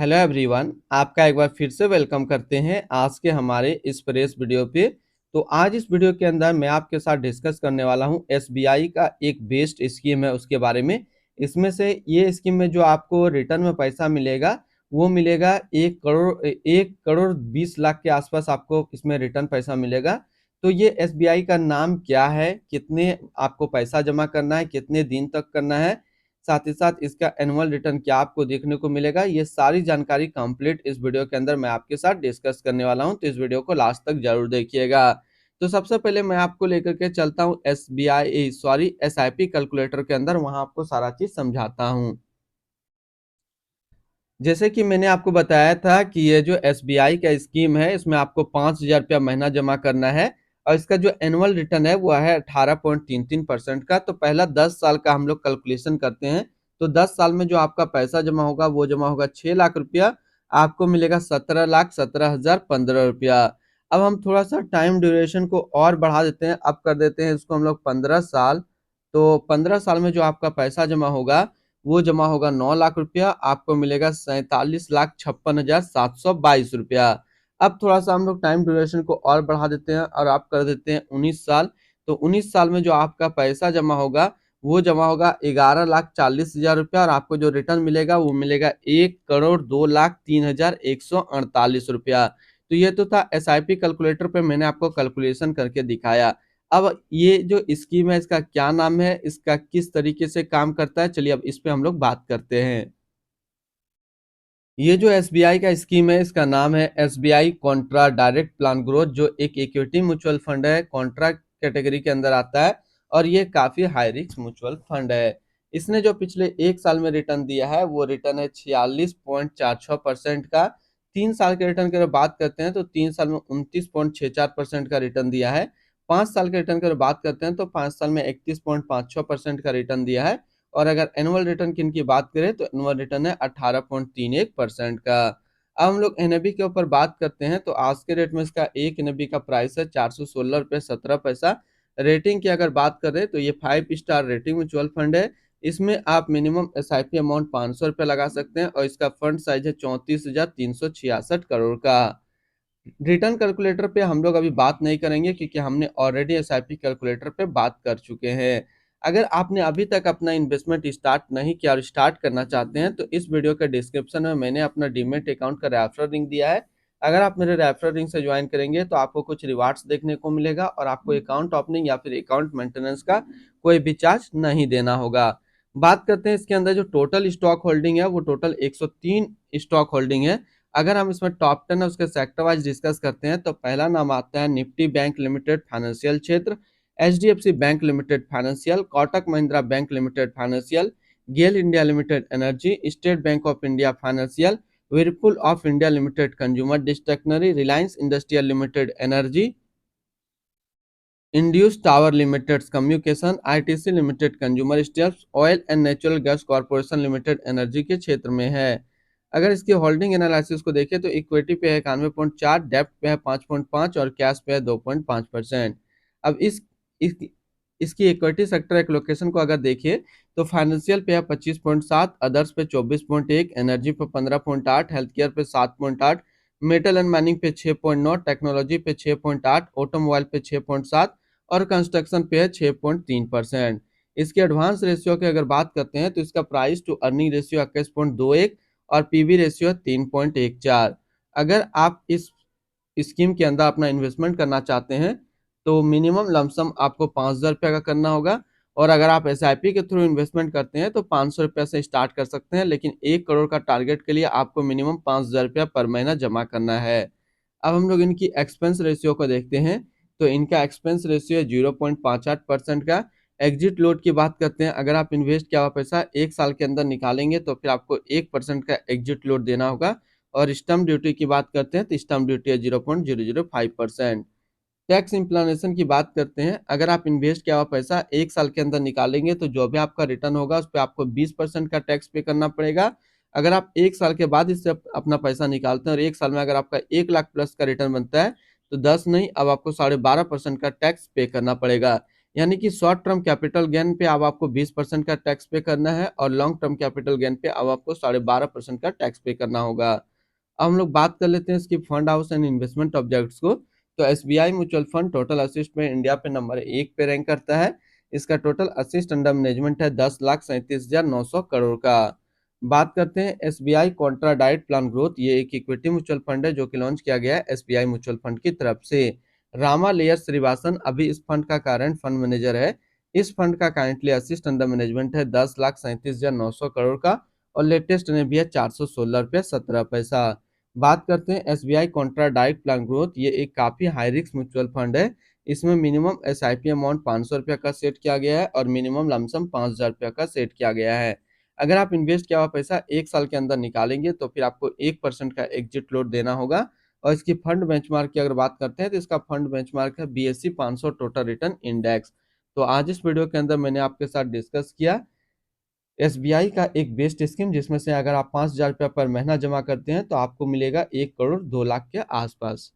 Hello everyone, आपका एक बार फिर से वेलकम करते हैं आज के हमारे इस फ्रेश वीडियो पे। तो आज इस वीडियो के अंदर मैं आपके साथ डिस्कस करने वाला हूं एसबीआई का एक बेस्ट स्कीम है उसके बारे में। इसमें से ये स्कीम में जो आपको रिटर्न में पैसा मिलेगा वो मिलेगा 1 करोड़ 20 लाख के आसपास आपको इसमें रिटर्न पैसा मिलेगा। तो ये एसबीआई का नाम क्या है, कितने आपको पैसा जमा करना है, कितने दिन तक करना है, साथ ही साथ इसका एनुअल रिटर्न क्या आपको देखने को मिलेगा, ये सारी जानकारी कंप्लीट इस वीडियो के अंदर मैं आपके साथ डिस्कस करने वाला हूं। तो इस वीडियो को लास्ट तक जरूर देखिएगा। तो सबसे पहले मैं आपको लेकर के चलता हूं एसआईपी कैलकुलेटर के अंदर, वहां आपको सारा चीज समझाता हूं। जैसे कि मैंने आपको बताया था कि ये जो एसबीआई का स्कीम है इसमें आपको 5,000 रुपया महीना जमा करना है और इसका जो एनुअल रिटर्न है वो है 18.33% का। तो पहला 10 साल का हम लोग कैलकुलेशन करते हैं। तो 10 साल में जो आपका पैसा जमा होगा वो जमा होगा 6 लाख रुपया, आपको मिलेगा 17,17,015 रुपया। अब हम थोड़ा सा टाइम ड्यूरेशन को और बढ़ा देते हैं, अब कर देते हैं इसको हम लोग 15 साल। तो 15 साल में जो आपका पैसा जमा होगा वो जमा होगा 9 लाख रुपया, आपको मिलेगा 47,56,722 रुपया। अब थोड़ा सा हम लोग टाइम ड्यूरेशन को और बढ़ा देते हैं और आप कर देते हैं 19 साल। तो 19 साल में जो आपका पैसा जमा होगा वो जमा होगा 11,40,000 रुपया और आपको जो रिटर्न मिलेगा वो मिलेगा 1,02,03,148 रुपया। तो ये तो था एसआईपी कैलकुलेटर पे मैंने आपको कैलकुलेशन करके दिखाया। अब ये जो स्कीम है इसका क्या नाम है, इसका किस तरीके से काम करता है, चलिए अब इस पे हम लोग बात करते हैं। ये जो एसबीआई का स्कीम है इसका नाम है SBI Contra direct plan growth, जो एक इक्विटी म्यूचुअल फंड है, कॉन्ट्रा कैटेगरी के अंदर आता है और ये काफी हाई रिस्क म्यूचुअल फंड है। इसने जो पिछले 1 साल में रिटर्न दिया है वो रिटर्न है 46.46% का। 3 साल के रिटर्न की अगर बात करते हैं तो 3 साल में 29.64% का रिटर्न दिया है। 5 साल के रिटर्न की अगर बात करते हैं तो 5 साल में 31.56% का रिटर्न दिया है। और अगर एनुअल रिटर्न की इनकी बात करें तो एनुअल रिटर्न है 18.31% का। अब हम लोग एनएबी के ऊपर बात करते हैं तो आज के रेट में इसका एक एनएबी का प्राइस है 416 रुपये 17 पैसा। रेटिंग की अगर बात करें तो ये 5 स्टार रेटिंग म्यूचुअल फंड है। इसमें आप मिनिमम एसआईपी अमाउंट 500 रुपये लगा सकते हैं और इसका फंड साइज है 34,366 करोड़ का। रिटर्न कैलकुलेटर पे हम लोग अभी बात नहीं करेंगे क्योंकि हमने ऑलरेडी एसआईपी कैलकुलेटर पे बात कर चुके हैं। अगर आपने अभी तक अपना इन्वेस्टमेंट स्टार्ट नहीं किया और स्टार्ट करना चाहते हैं तो इस वीडियो के डिस्क्रिप्शन में मैंने अपना डीमेट अकाउंट का रेफरल लिंक दिया है। अगर आप मेरे रेफरल लिंक से ज्वाइन करेंगे तो आपको कुछ रिवार्ड्स देखने को मिलेगा और आपको अकाउंट ओपनिंग या फिर अकाउंट मेंटेनेंस का कोई भी चार्ज नहीं देना होगा। बात करते हैं इसके अंदर जो टोटल स्टॉक होल्डिंग है वो टोटल 103 स्टॉक होल्डिंग है। अगर हम इसमें टॉप 10 है उसके सेक्टर वाइज डिस्कस करते हैं तो पहला नाम आता है निफ्टी बैंक लिमिटेड फाइनेंशियल क्षेत्र, HDFC bank limited financial, Kotak Mahindra bank limited financial, GAIL India limited energy, State Bank of India financial, Whirlpool of India limited consumer discretionary, Reliance industrial limited energy, Indus tower limited communication, ITC limited consumer staples, oil and natural gas corporation limited energy के क्षेत्र में है। अगर इसकी holding analysis को देखें तो equity पे है 91.4, डेप्ट पे है 5.5 और कैश पे है 2.5%। अब इस इसकी इक्विटी सेक्टर एलोकेशन को अगर देखिए तो फाइनेंशियल पे है 25.7, अदर्स पे 24.1, एनर्जी पे 15.8, हेल्थ केयर पे 7.8, मेटल एंड माइनिंग पे 6.9, टेक्नोलॉजी पे 6.8, ऑटोमोबाइल पे 6.7 और कंस्ट्रक्शन पे है 6.3%। इसके एडवांस रेशियो की अगर बात करते हैं तो इसका प्राइस टू अर्निंग रेशियो 21.21 और पीवी रेशियो 3.14। अगर आप इस स्कीम के अंदर अपना इन्वेस्टमेंट करना चाहते हैं तो मिनिमम लमसम आपको 5,000 रुपया का करना होगा और अगर आप एसआईपी के थ्रू इन्वेस्टमेंट करते हैं तो 500 रुपया से स्टार्ट कर सकते हैं, लेकिन 1 करोड़ का टारगेट के लिए आपको मिनिमम 5,000 रुपया पर महीना जमा करना है। अब हम लोग इनकी एक्सपेंस रेशियो को देखते हैं तो इनका एक्सपेंस रेशियो है 0.58% का। एग्जिट लोड की बात करते हैं, अगर आप इन्वेस्ट किया हुआ पैसा 1 साल के अंदर निकालेंगे तो फिर आपको 1% का एग्जिट लोड देना होगा। और स्टम्प ड्यूटी की बात करते हैं तो स्टम्प ड्यूटी है 0.005%। टैक्स इम्प्लानेशन की बात करते हैं, अगर आप इन्वेस्ट किया हुआ पैसा 1 साल के अंदर निकालेंगे तो जो भी आपका रिटर्न होगा उस पर आपको 20% का टैक्स पे करना पड़ेगा। अगर आप 1 साल के बाद इससे अपना पैसा निकालते हैं और 1 साल में अगर आपका 1 लाख प्लस का रिटर्न बनता है तो 10 नहीं, अब आपको 12.5% का टैक्स पे करना पड़ेगा। यानी कि शॉर्ट टर्म कैपिटल गेन पे अब आपको 20% का टैक्स पे करना है और लॉन्ग टर्म कैपिटल गेन पे अब आपको 12.5% का टैक्स पे करना होगा। अब हम लोग बात कर लेते हैं इसकी fund house and investment objects को। तो SBI mutual fund total assist में इंडिया पे नंबर 1 पे रैंक करता है। इसका टोटल असिस्ट अंडर मैनेजमेंट है 10,37,900 करोड़ का। बात करते हैं SBI Contra diet plan growth. ये एक इक्विटी म्यूचुअल फंड है जो कि लॉन्च किया गया है एसबीआई म्यूचुअल फंड की तरफ से। रामा लेयर श्रीवासन अभी इस फंड का करंट फंड मैनेजर है। इस फंड का करंटली असिस्ट अंडर मैनेजमेंट है 10,37,900 करोड़ का और लेटेस्ट ने भी है 416 रुपये 17 पैसा। बात करते हैं SBI Contra diet plan growth. ये एक काफी हाई रिस्क म्यूचुअल फंड है। इसमें मिनिमम एसआईपी अमाउंट 500 रुपया का सेट किया गया है और मिनिमम लमसम 5,000 रुपया का सेट किया गया है। अगर आप इन्वेस्ट किया हुआ पैसा 1 साल के अंदर निकालेंगे तो फिर आपको 1% का एग्जिट लोड देना होगा। और इसकी फंड बेंचमार्क की अगर बात करते हैं तो इसका फंड बेंचमार्क है बीएसई 500 टोटल रिटर्न इंडेक्स। तो आज इस वीडियो के अंदर मैंने आपके साथ डिस्कस किया एसबीआई का एक बेस्ट स्कीम, जिसमें से अगर आप 5,000 रुपया पर महीना जमा करते हैं तो आपको मिलेगा 1 करोड़ 2 लाख के आसपास।